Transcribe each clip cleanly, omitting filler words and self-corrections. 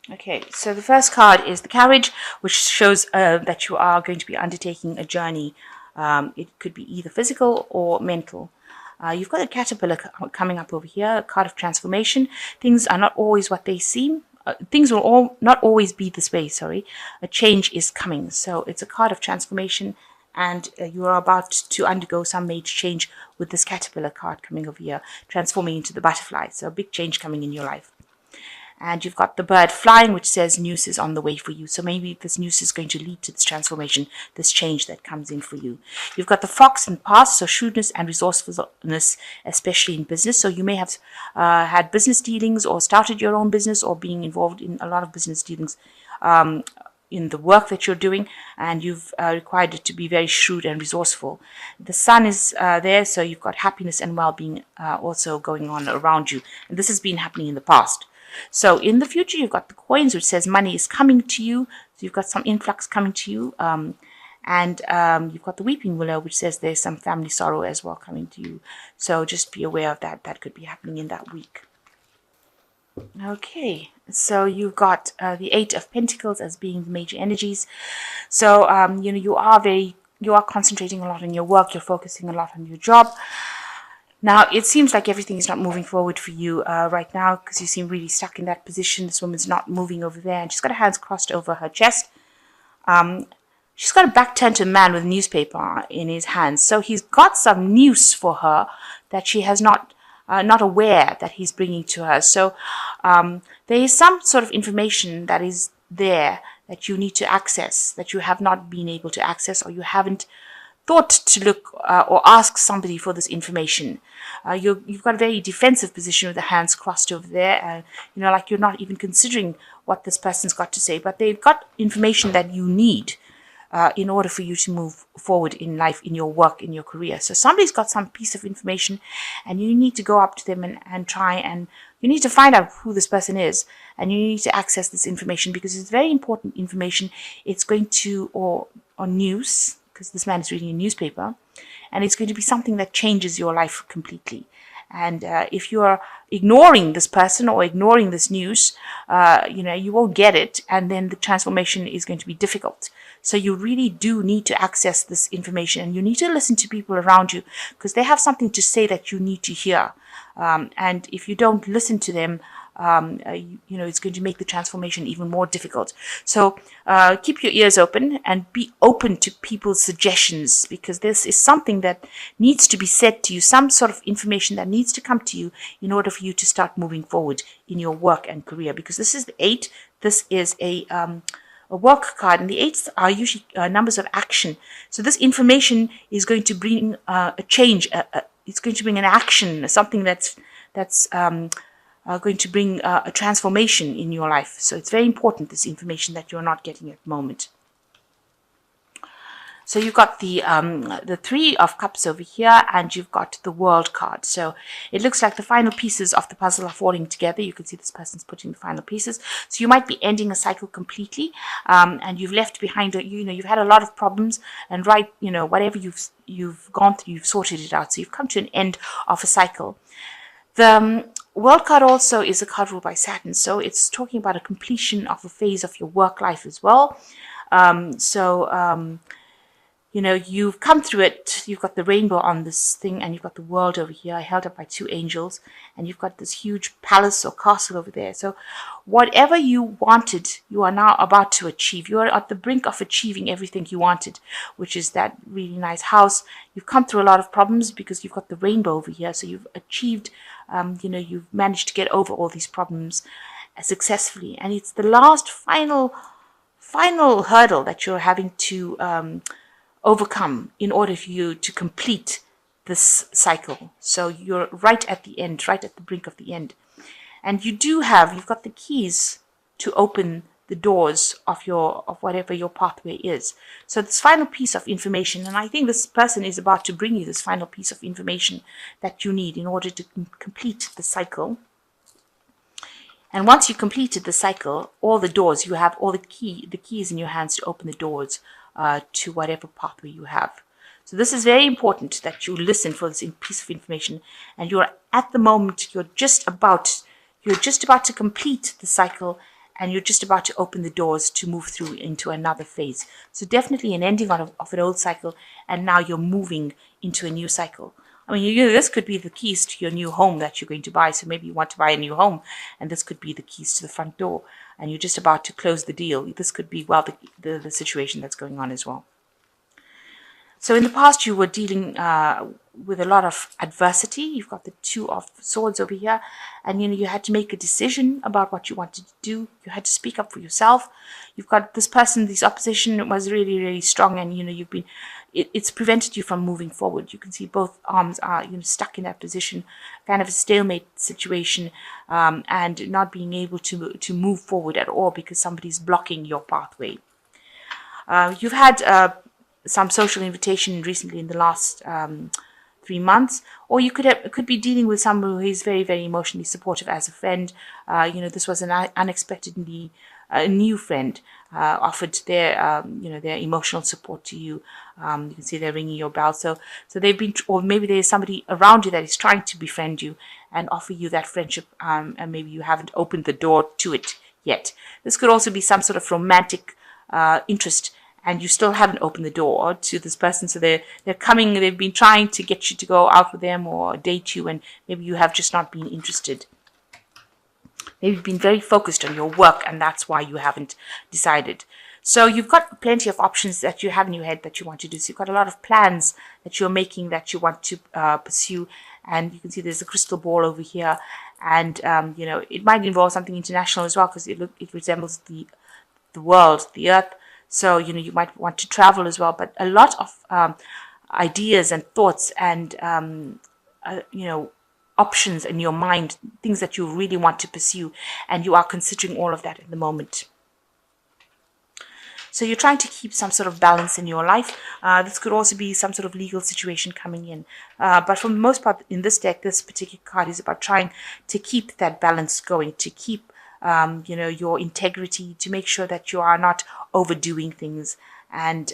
Okay, so the first card is the Carriage, which shows that you are going to be undertaking a journey. It could be either physical or mental. You've got a caterpillar coming up over here, a card of transformation. Things are not always what they seem. Things will not always be this way, sorry. A change is coming. So it's a card of transformation, and you are about to undergo some major change with this caterpillar card coming over here, transforming into the butterfly. So a big change coming in your life. And you've got the bird flying, which says news is on the way for you. So maybe this news is going to lead to this transformation, this change that comes in for you. You've got the fox and past, so shrewdness and resourcefulness, especially in business. So you may have had business dealings or started your own business or being involved in a lot of business dealings in the work that you're doing, and you've required it to be very shrewd and resourceful. The sun is there, so you've got happiness and well-being also going on around you. And this has been happening in the past. So in the future, you've got the coins, which says money is coming to you. So you've got some influx coming to you. And you've got the weeping willow, which says there's some family sorrow as well coming to you. So just be aware of that. That could be happening in that week. Okay, so you've got the Eight of Pentacles as being the major energies. So, you are concentrating a lot on your work. You're focusing a lot on your job. Now, it seems like everything is not moving forward for you right now because you seem really stuck in that position. This woman's not moving over there, and she's got her hands crossed over her chest. She's got a back turned to a man with a newspaper in his hands. So he's got some news for her that she has not aware that he's bringing to her. So there is some sort of information that is there that you need to access, that you have not been able to access, or you haven't thought to look or ask somebody for this information. You've got a very defensive position with the hands crossed over there. Like you're not even considering what this person's got to say, but they've got information that you need in order for you to move forward in life, in your work, in your career. So somebody's got some piece of information, and you need to go up to them and try, and you need to find out who this person is, and you need to access this information because it's very important information. It's going to, or news, because this man is reading a newspaper, and it's going to be something that changes your life completely. And if you are ignoring this person or ignoring this news, you won't get it, and then the transformation is going to be difficult. So you really do need to access this information, and you need to listen to people around you because they have something to say that you need to hear. And if you don't listen to them, it's going to make the transformation even more difficult. So keep your ears open and be open to people's suggestions, because this is something that needs to be said to you, some sort of information that needs to come to you in order for you to start moving forward in your work and career. Because this is the 8. This is a work card, and the 8s are usually numbers of action. So this information is going to bring a change. It's going to bring an action, something that's going to bring a transformation in your life. So it's very important, this information that you're not getting at the moment. So you've got the 3 of Cups over here, and you've got the World card. So it looks like the final pieces of the puzzle are falling together. You can see this person's putting the final pieces. So you might be ending a cycle completely, and you've left behind, you've had a lot of problems, and whatever you've gone through, you've sorted it out. So you've come to an end of a cycle. The World card also is a card ruled by Saturn, so it's talking about a completion of a phase of your work life as well. You've come through it. You've got the rainbow on this thing, and you've got the world over here held up by 2 angels, and you've got this huge palace or castle over there. So whatever you wanted, you are now about to achieve. You are at the brink of achieving everything you wanted, which is that really nice house. You've come through a lot of problems because you've got the rainbow over here. So you've achieved, you've managed to get over all these problems successfully. And it's the last final hurdle that you're having to overcome in order for you to complete this cycle. So you're right at the end, right at the brink of the end. And you've got the keys to open the doors of whatever your pathway is. So this final piece of information, and I think this person is about to bring you this final piece of information that you need in order to complete the cycle. And once you completed the cycle, all the doors, you have all the keys in your hands to open the doors to whatever pathway you have. So this is very important that you listen for this piece of information, and you're at the moment, you're just about to complete the cycle, and you're just about to open the doors to move through into another phase. So definitely an ending of an old cycle, and now you're moving into a new cycle. I mean, this could be the keys to your new home that you're going to buy. So maybe you want to buy a new home, and this could be the keys to the front door, and you're just about to close the deal. This could be, well, the situation that's going on as well. So in the past, you were dealing with a lot of adversity. You've got the Two of Swords over here, and you had to make a decision about what you wanted to do. You had to speak up for yourself. You've got this person, this opposition was really, really strong, and you've been. It's prevented you from moving forward. You can see both arms are stuck in that position, kind of a stalemate situation, and not being able to move forward at all because somebody's blocking your pathway. You've had some social invitation recently in the last 3 months, or you could be dealing with someone who is very, very emotionally supportive as a friend. This was an unexpectedly new friend offered their their emotional support to you. You can see they're ringing your bell. So they've been, or maybe there's somebody around you that is trying to befriend you and offer you that friendship, and maybe you haven't opened the door to it yet. This could also be some sort of romantic interest, and you still haven't opened the door to this person. So they're coming, they've been trying to get you to go out with them or date you, and maybe you have just not been interested. Maybe you've been very focused on your work, and that's why you haven't decided. So you've got plenty of options that you have in your head that you want to do. So you've got a lot of plans that you're making that you want to pursue. And you can see there's a crystal ball over here. And, it might involve something international as well, because it resembles the world, the earth. So, you might want to travel as well. But a lot of ideas and thoughts and, options in your mind, things that you really want to pursue, and you are considering all of that at the moment. So you're trying to keep some sort of balance in your life. This could also be some sort of legal situation coming in. But for the most part in this deck, this particular card is about trying to keep that balance going, to keep your integrity, to make sure that you are not overdoing things, and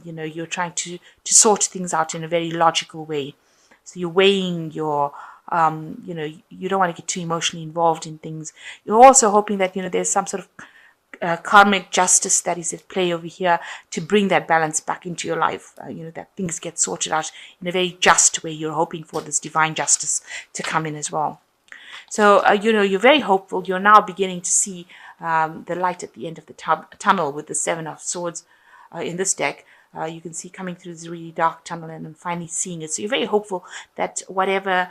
you're trying to sort things out in a very logical way. So you're weighing your you don't want to get too emotionally involved in things. You're also hoping that there's some sort of karmic justice that is at play over here to bring that balance back into your life. That things get sorted out in a very just way. You're hoping for this divine justice to come in as well. So, you're very hopeful. You're now beginning to see the light at the end of the tunnel with the Seven of Swords in this deck. You can see coming through this really dark tunnel and finally seeing it. So you're very hopeful that whatever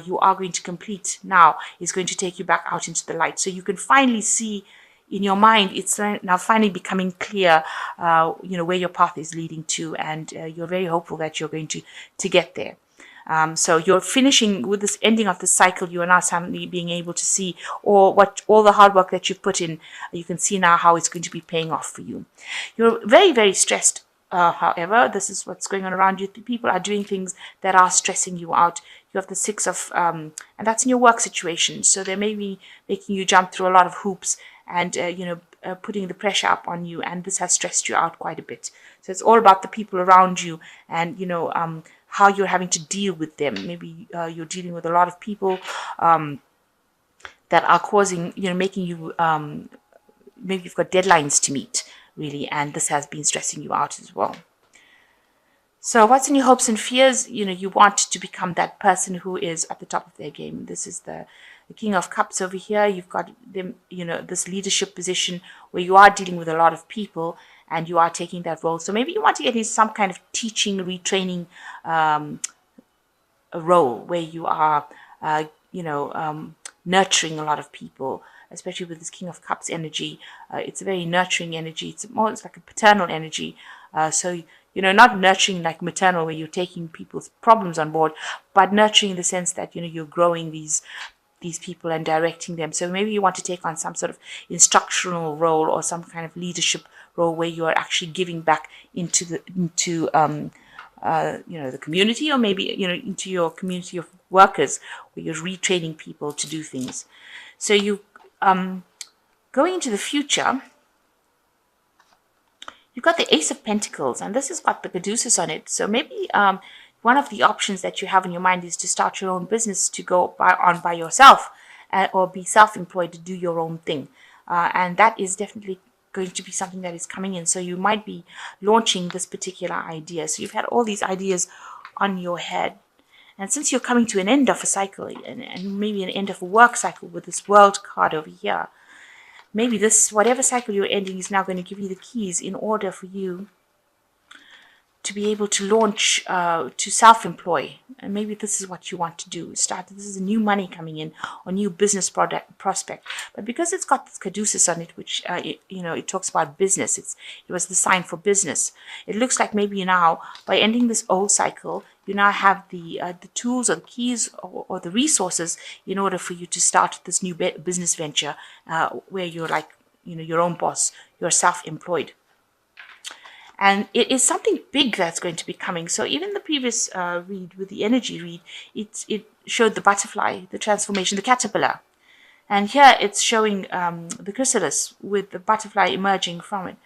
you are going to complete now is going to take you back out into the light. So you can finally see in your mind, it's now finally becoming clear, where your path is leading to, and you're very hopeful that you're going to get there. So you're finishing with this ending of the cycle. You are now suddenly being able to see all the hard work that you've put in. You can see now how it's going to be paying off for you. You're very, very stressed. However, this is what's going on around you. People are doing things that are stressing you out. You have the Six of, and that's in your work situation. So they may be making you jump through a lot of hoops and, putting the pressure up on you. And this has stressed you out quite a bit. So it's all about the people around you and, how you're having to deal with them. Maybe you're dealing with a lot of people that are causing, making you, maybe you've got deadlines to meet, really, and this has been stressing you out as well. So what's in your hopes and fears? You want to become that person who is at the top of their game. This is the King of Cups over here. You've got them, this leadership position where you are dealing with a lot of people and you are taking that role. So maybe you want to get into some kind of teaching, retraining a role where you are, nurturing a lot of people, especially with this King of Cups energy. It's a very nurturing energy. It's like a paternal energy. So, not nurturing like maternal where you're taking people's problems on board, but nurturing in the sense that, you're growing these people and directing them. So maybe you want to take on some sort of instructional role or some kind of leadership role where you are actually giving back into the community, or maybe, into your community of workers where you're retraining people to do things. So you going into the future, you've got the Ace of Pentacles, and this has got the Caduceus on it. So maybe one of the options that you have in your mind is to start your own business, to go by yourself, or be self-employed to do your own thing. and that is definitely going to be something that is coming in. So you might be launching this particular idea. So you've had all these ideas on your head. And since you're coming to an end of a cycle, and maybe an end of a work cycle with this world card over here, maybe this, whatever cycle you're ending, is now going to give you the keys in order for you to be able to launch, to self-employ. And maybe this is what you want to do. This is a new money coming in, or new business prospect. But because it's got this caduceus on it, which, it talks about business. It was the sign for business. It looks like maybe now, by ending this old cycle, you now have the tools or the keys or the resources in order for you to start this new business venture, where you're like, your own boss, you're self-employed. And it is something big that's going to be coming. So even the previous read with the energy read, it showed the butterfly, the transformation, the caterpillar. And here it's showing the chrysalis with the butterfly emerging from it.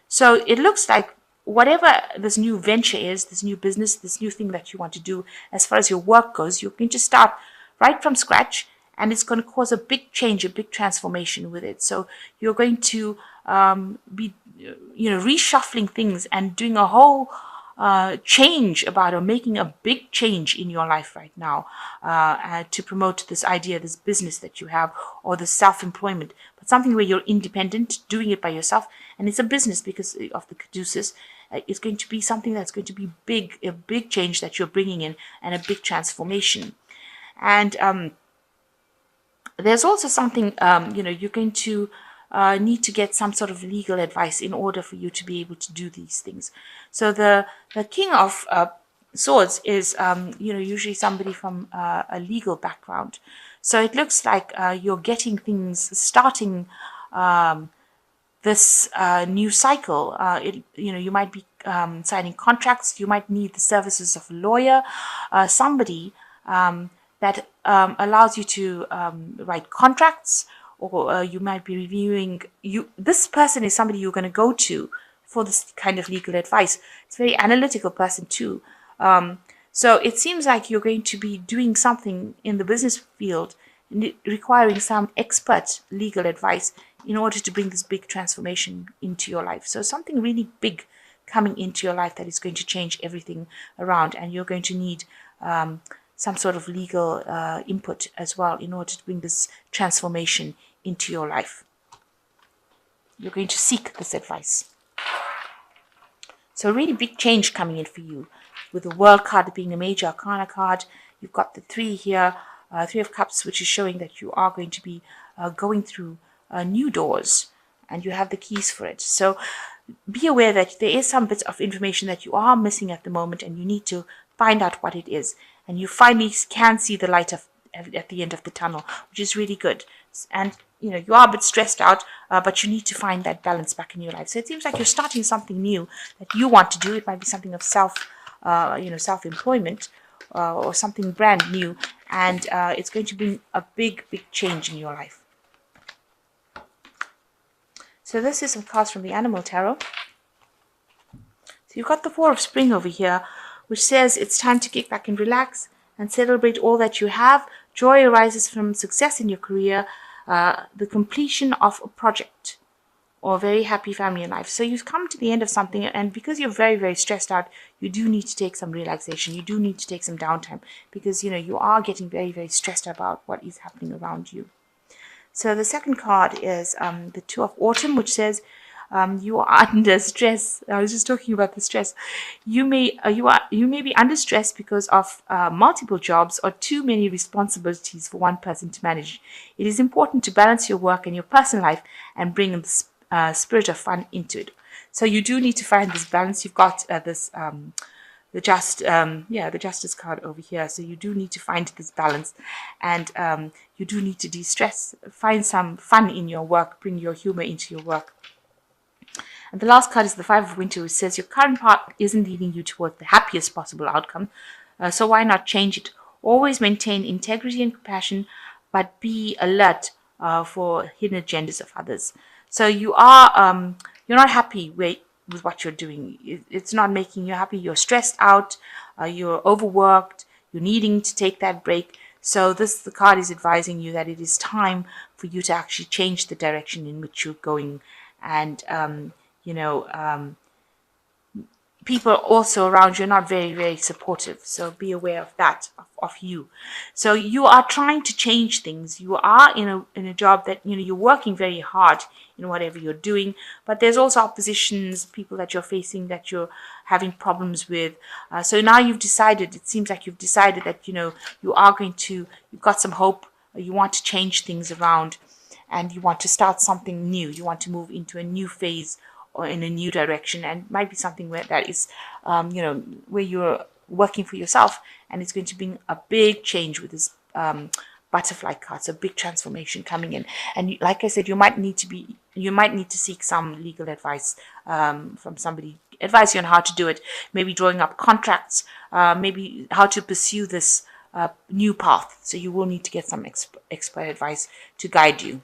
So it looks like whatever this new venture is, this new business, this new thing that you want to do, as far as your work goes, you're going to start right from scratch, and it's going to cause a big change, a big transformation with it. So you're going to be reshuffling things and doing a whole change about, or making a big change in your life right now, to promote this idea, this business that you have, or the self-employment, but something where you're independent, doing it by yourself. And it's a business because of the caduceus. It's going to be something that's going to be big, a big change that you're bringing in, and a big transformation. And there's also something, you're going to need to get some sort of legal advice in order for you to be able to do these things. So the King of Swords is, usually somebody from a legal background. So it looks like you're getting things, starting this new cycle. You might be signing contracts. You might need the services of a lawyer, somebody that allows you to write contracts, or you might be reviewing. This person is somebody you're going to go to for this kind of legal advice. It's a very analytical person too. So it seems like you're going to be doing something in the business field, requiring some expert legal advice in order to bring this big transformation into your life. So something really big coming into your life that is going to change everything around, and you're going to need some sort of legal input as well in order to bring this transformation into your life. You're going to seek this advice. So a really big change coming in for you, with the World card being a major arcana card. You've got the 3 here, 3 of Cups, which is showing that you are going to be going through new doors, and you have the keys for it. So be aware that there is some bits of information that you are missing at the moment, and you need to find out what it is. And you finally can see the light at the end of the tunnel, which is really good. And you are a bit stressed out, but you need to find that balance back in your life. So it seems like you're starting something new that you want to do. It might be something of self-employment, or something brand new, and it's going to bring a big change in your life. So this is some cards from the Animal Tarot. So you've got the 4 of Spring over here, which says it's time to kick back and relax and celebrate all that you have. Joy arises from success in your career, the completion of a project, or a very happy family in life. So you've come to the end of something, and because you're very, very stressed out, you do need to take some relaxation. You do need to take some downtime, because you are getting very, very stressed about what is happening around you. So the second card is the 2 of Autumn, which says you are under stress. I was just talking about the stress. You may be under stress because of multiple jobs or too many responsibilities for one person to manage. It is important to balance your work and your personal life and bring the spirit of fun into it. So you do need to find this balance. You've got the Justice card over here. So you do need to find this balance, and you do need to de-stress. Find some fun in your work. Bring your humor into your work. And the last card is the 5 of Winter, which says your current path isn't leading you towards the happiest possible outcome. So why not change it? Always maintain integrity and compassion, but be alert for hidden agendas of others. So you're not happy with what you're doing. It's not making you happy. You're stressed out. You're overworked. You're needing to take that break. So the card is advising you that it is time for you to actually change the direction in which you're going. And, people also around you are not very, very supportive. So be aware of that, of you. So you are trying to change things. You are in a job that, you're working very hard in whatever you're doing, but there's also oppositions, people that you're facing that you're having problems with. So now you've decided, it seems like you've decided that, you've got some hope, you want to change things around, and you want to start something new. You want to move into a new phase or in a new direction, and it might be something where that is, where you're working for yourself, and it's going to bring a big change with this butterfly card. So big transformation coming in, and like I said, you might need to seek some legal advice from somebody, advise you on how to do it. Maybe drawing up contracts, maybe how to pursue this new path. So you will need to get some expert advice to guide you.